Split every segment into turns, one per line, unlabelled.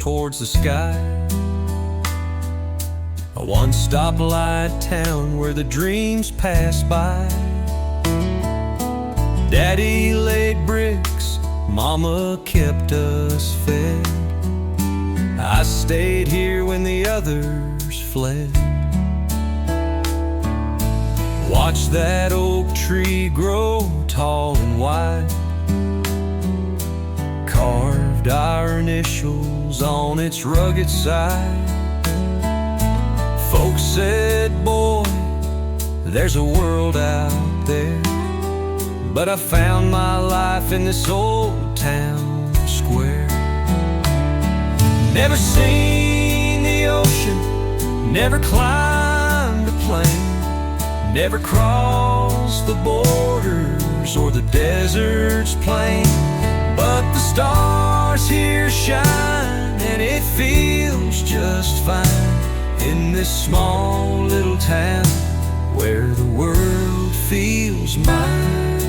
towards the sky. A one-stop light town where the dreams pass by. Daddy laid bricks, Mama kept us fed. I stayed here when the others fled. Watched that oak tree grow tall and wide. Carved our initials on its rugged side. Folks said, boy, there's a world out there. But I found my life in this old town square. Never seen the ocean, never climbed a plane, never crossed the borders or the desert's plain. But the stars here shine and it feels just fine in this small little town where the world feels mine.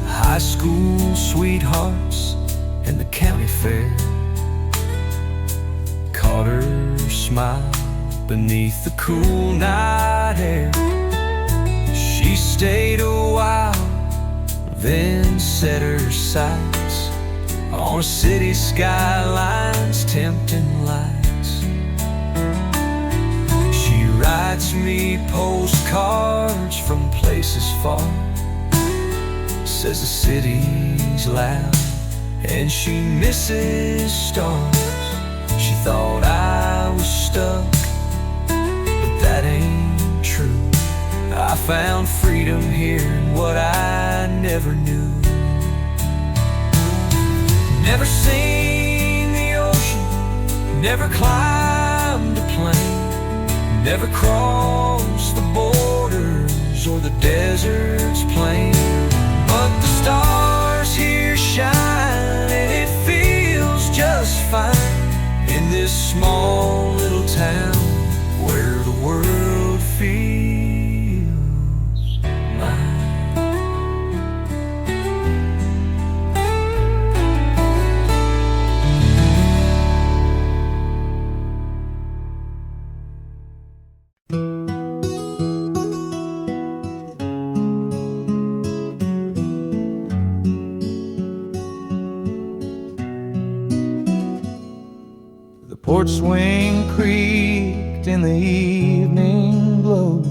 High school sweethearts and the county fair caught her smile beneath the cool night air. She stayed a while, then set her sights on a city skyline's tempting lights. She writes me postcards from places far, says the city's loud and she misses stars. She thought I was stuck, but that ain't true. I found freedom here in what I never knew. Never seen the ocean, never climbed a plane, never crossed the borders or the desert's plain. But the stars here shine and it feels just fine in this small little town where the world feels mine.
The porch swing creaked in the evening glow.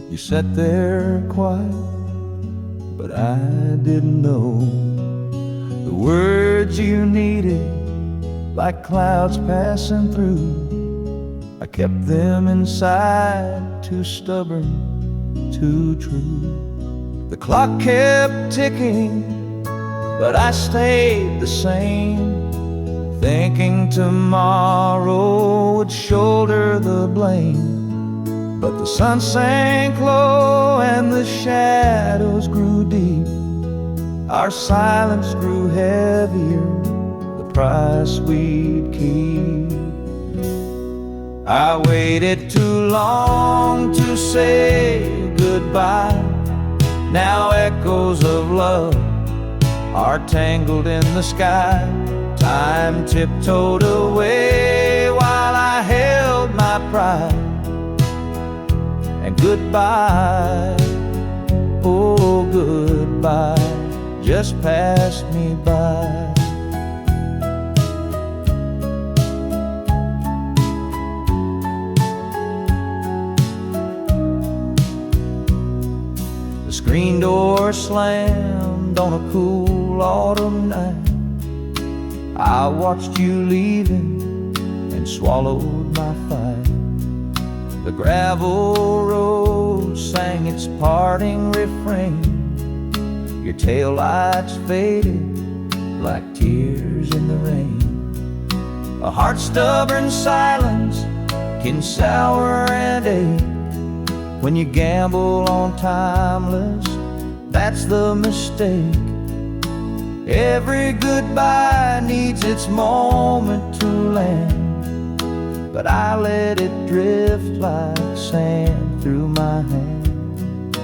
You sat there quiet, but I didn't know the words you needed, like clouds passing through. I kept them inside, too stubborn, too true. The clock kept ticking, but I stayed the same, thinking tomorrow would shoulder the blame. But the sun sank low and the shadows grew deep. Our silence grew heavier, the price we'd keep. I waited too long to say goodbye. Now echoes of love are tangled in the sky. Time tiptoed away while I held my pride. And goodbye, oh goodbye, just passed me by. The screen door slammed on a cool autumn night. I watched you leaving and swallowed my fight. The gravel road sang its parting refrain. Your taillights faded like tears in the rain. A heart-stubborn silence can sour and ache. When you gamble on timeless, that's the mistake. Every goodbye needs its moment to land, but I let it drift like sand through my hand.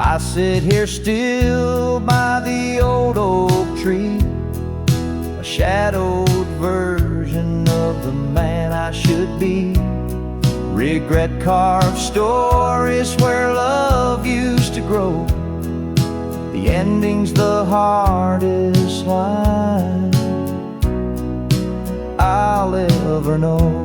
I sit here still by the old oak tree, a shadowed version of the man I should be. Regret carved stories where love used to grow. The ending's the hardest line I'll ever know.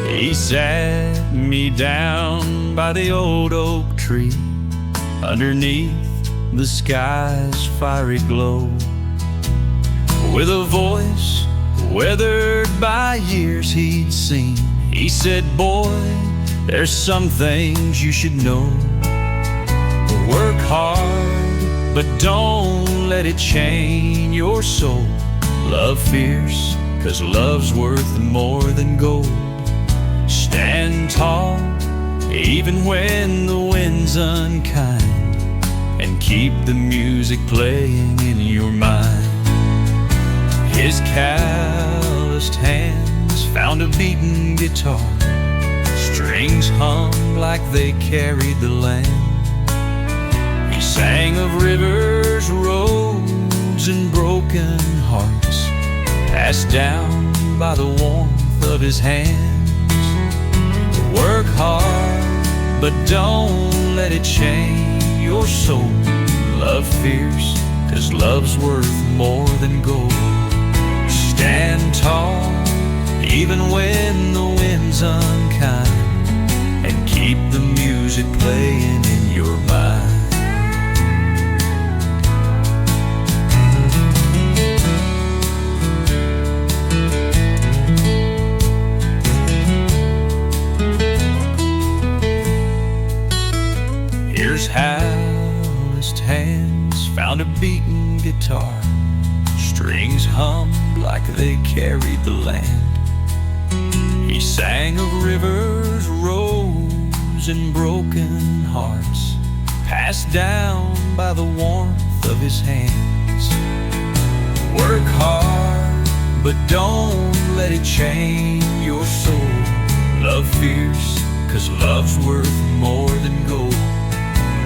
He sat me down by the old oak tree, underneath the sky's fiery glow. With a voice weathered by years he'd seen, he said, "Boy, there's some things you should know. Work hard, but don't let it chain your soul. Love fierce, 'cause love's worth more than gold. Stand tall, even when the wind's unkind, and keep the music playing in your mind." His calloused hands found a beaten guitar, strings hummed like they carried the land. He sang of rivers, roads, and broken hearts, passed down by the warmth of his hands. Work hard, but don't let it chain your soul. Love fierce, 'cause love's worth more than gold. Stand tall, even when the wind's unkind, and keep the music playing in your mind. Here's calloused hands found a beaten guitar, strings hummed like they carried the land. He sang of rivers, roads, and broken hearts, passed down by the warmth of his hands. Work hard, but don't let it chain your soul. Love fierce, 'cause love's worth more than gold.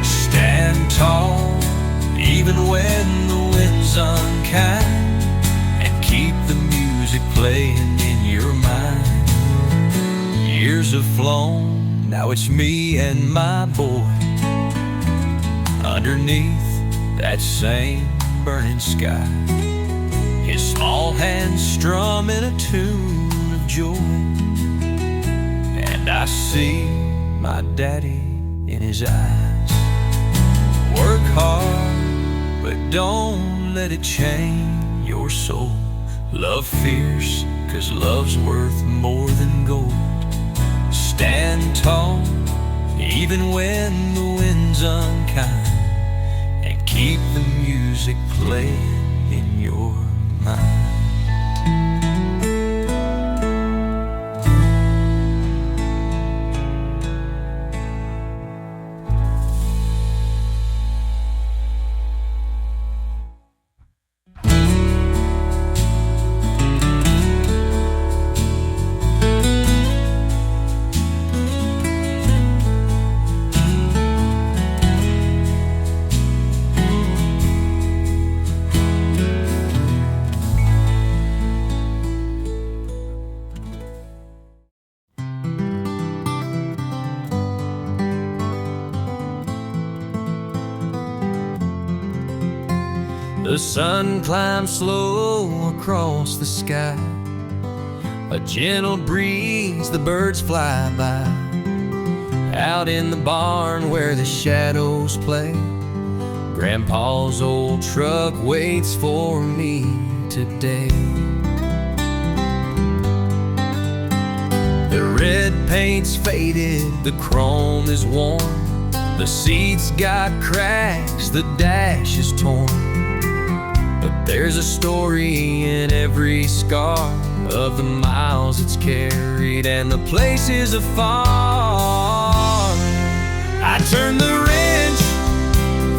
Stand tall, even when the wind's unkind, and keep the music playing in your mind. Years have flown, now it's me and my boy, underneath that same burning sky. His small hands strumming a tune of joy, and I see my daddy in his eyes. Work hard, but don't let it chain your soul. Love fierce, 'cause love's worth more than gold. Stand tall, even when the wind's unkind, and keep the music playing in your mind. The sun climbs slow across the sky, a gentle breeze, the birds fly by. Out in the barn where the shadows play, Grandpa's old truck waits for me today. paint's faded, the chrome is worn, the seat's got cracks, the dash is torn. But there's a story in every scar of the miles it's carried and the places afar. I turn the wrench,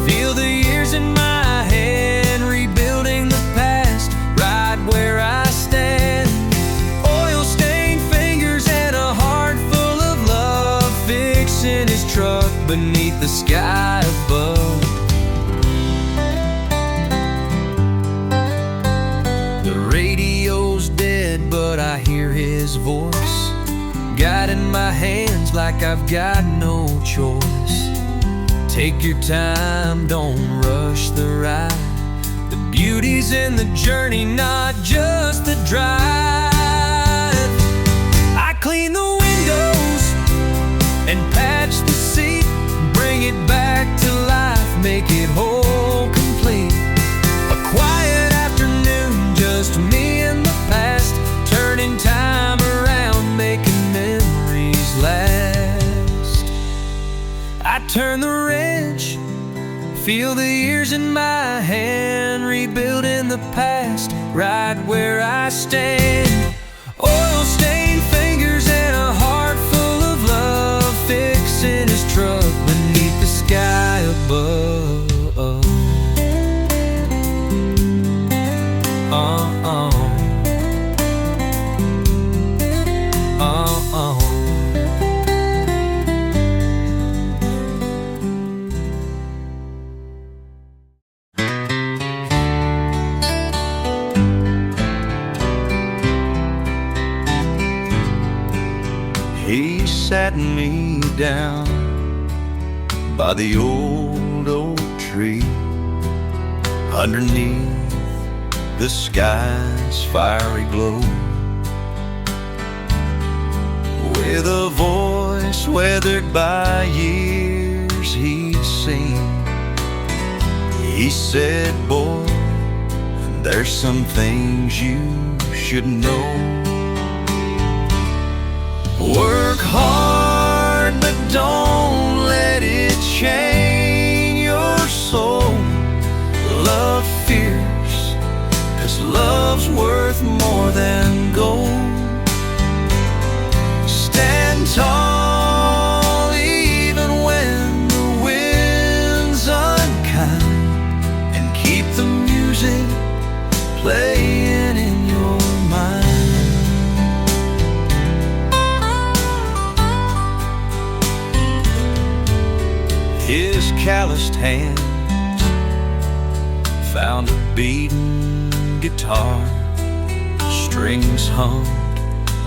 feel the years in my hand, rebuilding the past right where I stand. Oil-stained fingers and a heart full of love, fixing his truck beneath the sky above. The radio's dead, but I hear his voice guiding my hands like I've got no choice. Take your time, don't rush the ride. The beauty's in the journey, not just the drive. I clean the windows and patch the seat, bring it back to life, make it whole, complete. A quiet afternoon, just me and the past, turning time around, making memories last. I turn the wrench, feel the years in my hand, rebuilding the past right where I stand. Oil-stained fingers and a heart full of love, fixing his truck beneath the sky above.
He sat me down by the old oak tree, underneath the sky's fiery glow. With a voice weathered by years he'd seen, he said, "Boy, there's some things you should know. Work hard, but don't let it chain your soul. Love fierce, 'cause love's worth more than gold. Stand tall even when the wind's unkind, and keep the music playing in your mind." His calloused hands found a beating guitar, strings hummed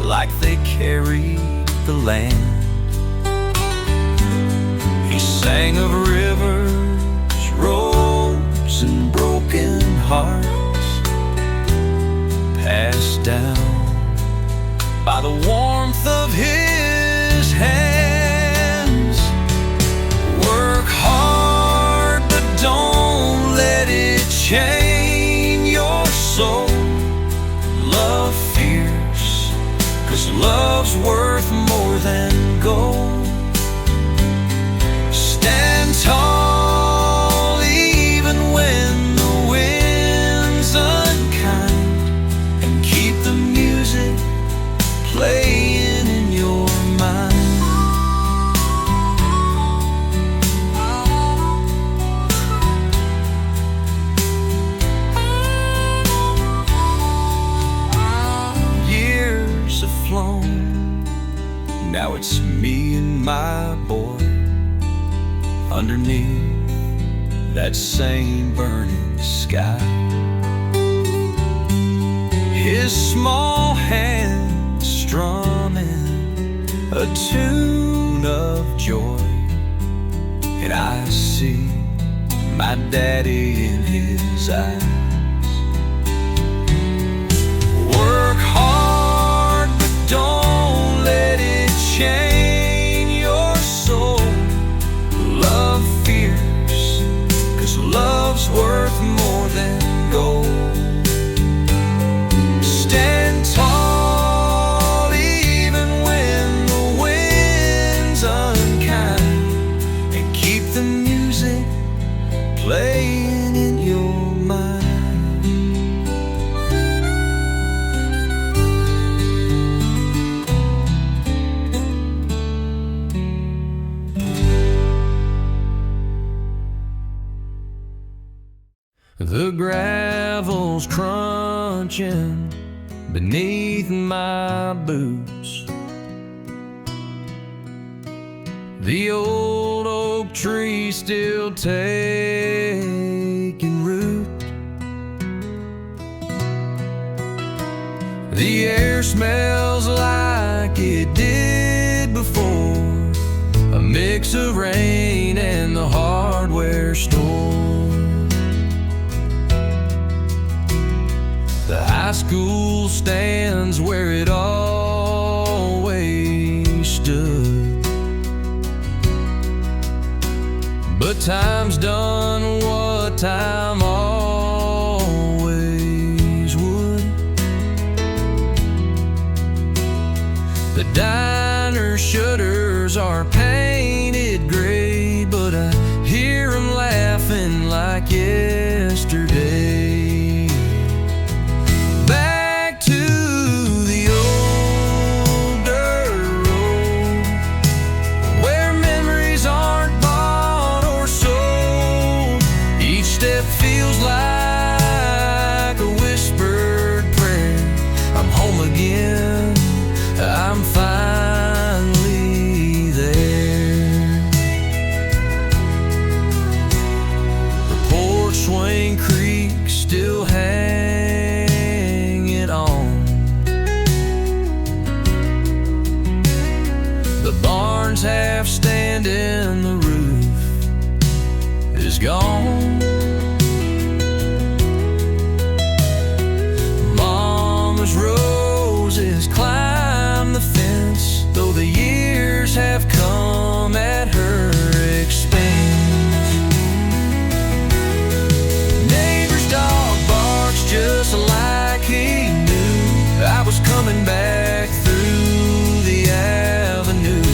like they carried the land. He sang of rivers, roads, and broken hearts, passed down by the warmth of his hands. Work hard, but don't let it chain your soul. Love fierce, 'cause love's worth more than gold. Stand tall even when the wind's unkind, and keep the music playing in your mind. Now it's me and my boy underneath that same burning sky. His small hand strumming a tune of joy, and I see my daddy in his eyes. Work hard, but don't let it chain your soul. Love fierce, 'cause love's worth more than gold. Stand tall even when the wind
wheels crunching beneath my boots. The old oak tree still taking root. The air smells like it did before, a mix of rain and the hardware store. The high school stands where it always stood, but time's done what time always would. The diner shutters are painted gray, but I hear them laughing like yesterday. Back to the old dirt road, where memories aren't bought or sold. Each step feels like a whispered prayer. I'm home again, I'm finally there. The porch swing creak still hanging on. The barn's half standing, the roof is gone. Mama's roses climb the fence, though the years have come at her expense. Neighbor's dog barks just like he knew I was coming back through the avenue.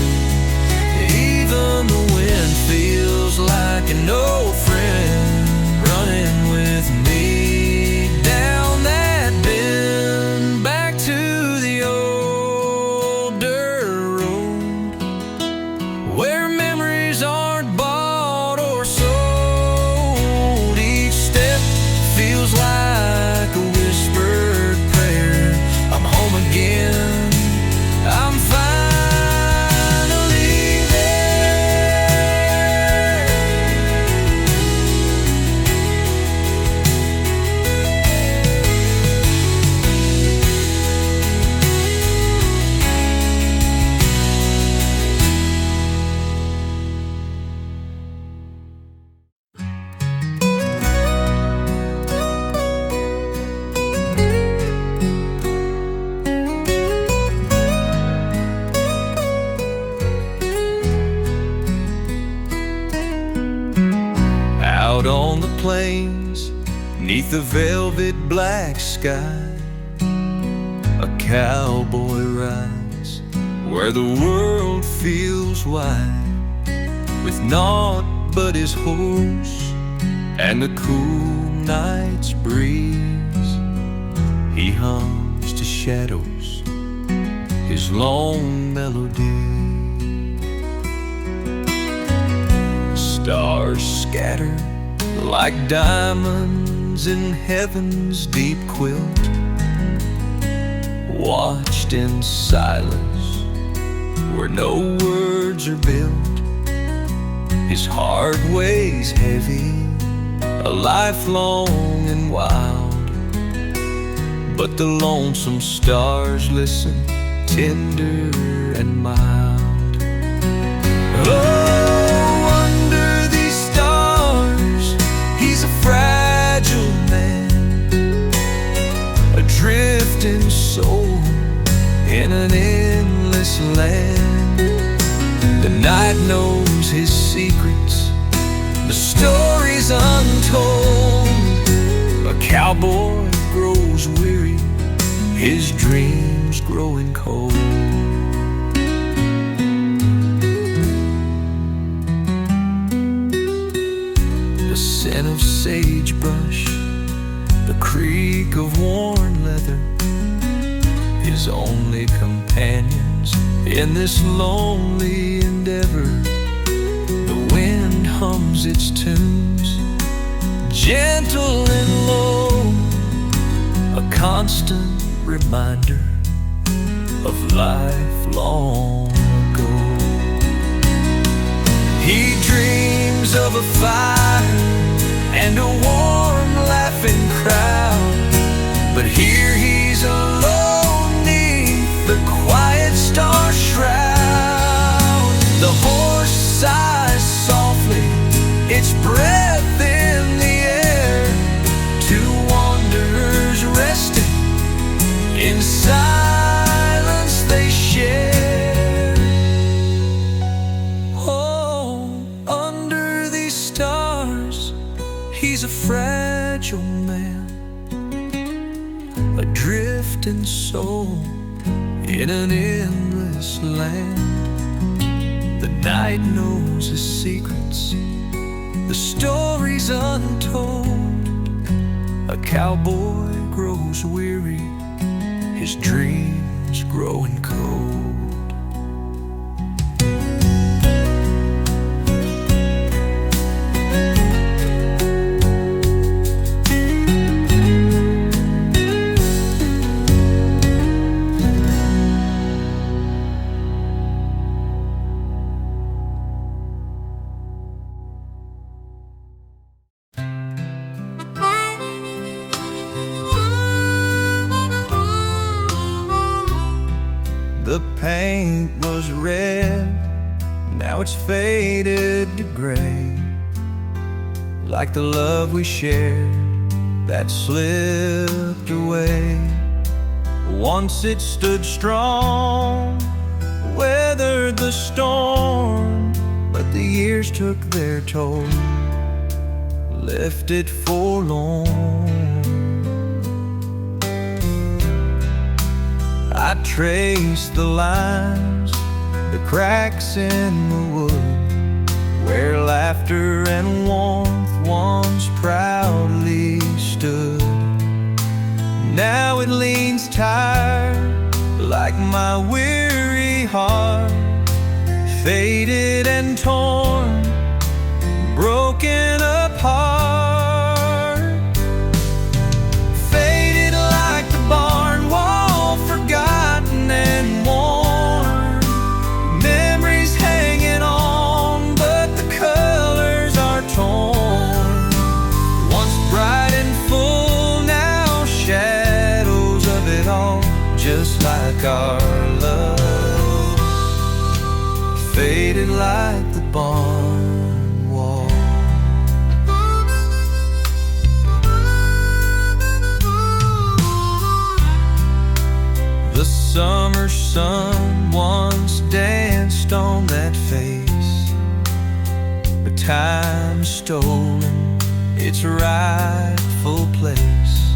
Even the wind feels like an old friend running with me down that bend. Back to the old dirt road, where memories aren't bought or sold. Each step feels like a whispered prayer. I'm home again, I'm finally there. Out on the plains, neath the velvet black sky, a cowboy rides where the world feels wide, with naught but his horse and the cool night's breeze. He hums to shadows his long melody. Stars scatter like diamonds in heaven's deep quilt, watched in silence where no words are built. His heart weighs heavy, a life long and wild, but the lonesome stars listen, tender and mild. Oh, under these stars, he's a fragile man, a drifting soul in an endless land. The night knows his secrets, the stories untold. A cowboy grows weary, his dreams growing cold. The scent of sagebrush, the creak of worn leather, his only companions in this lonely endeavor. The wind hums its tunes, gentle and low, constant reminder of life long ago. He dreams of a fire and a warm laughing crowd, but here he's alone neath the quiet star shroud. The horse sighs softly, its breath in the air, two wanderers resting in silence they share. Oh, under these stars, he's a fragile man, a drifting soul in an endless land. The night knows his secrets, the stories untold. A cowboy grows weary, his dreams growing cold.
The paint was red, now it's faded to gray, like the love we shared that slipped away. Once it stood strong, weathered the storm, but the years took their toll, left it forlorn. I traced the lines, the cracks in the wood, where laughter and warmth once proudly stood. Now it leans tired, like my weary heart, faded and torn, broken apart. Faded like the barn wall, forgotten and worn. Memories hanging on, but the colors are torn. Once bright and full, now shadows of it all, just like our love, faded like the barn wall. The summer sun once danced on that face, but time stolen its rightful place.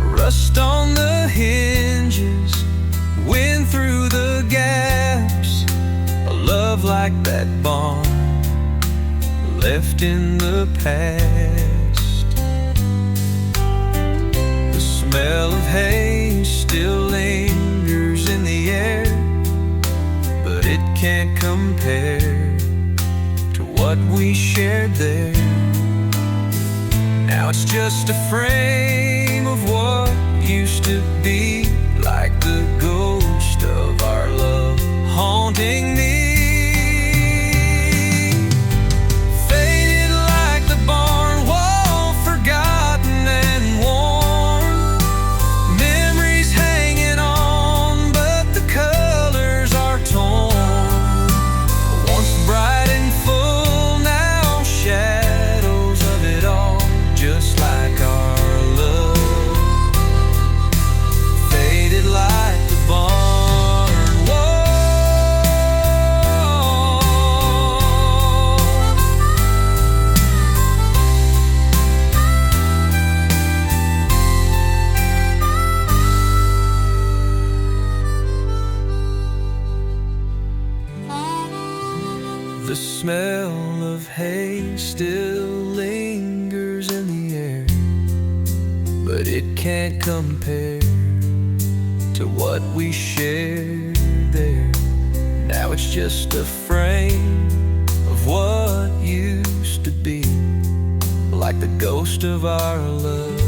Rust on the hinges, wind through the gaps, a love like that barn left in the past. The smell of hay still lingers in the air, but it can't compare to what we shared there. Now it's just a frame of what used to be, like the ghost of our love haunting me. Faded like the barn wall, forgotten and worn. Memories hanging on, but the colors are torn. Once bright and full, now shadows of it all, just like our love, faded like the barn wall. The smell of hay still lingers in the air, but it can't compare to what we shared there. Now it's just a frame of what used to be, like the ghost of our love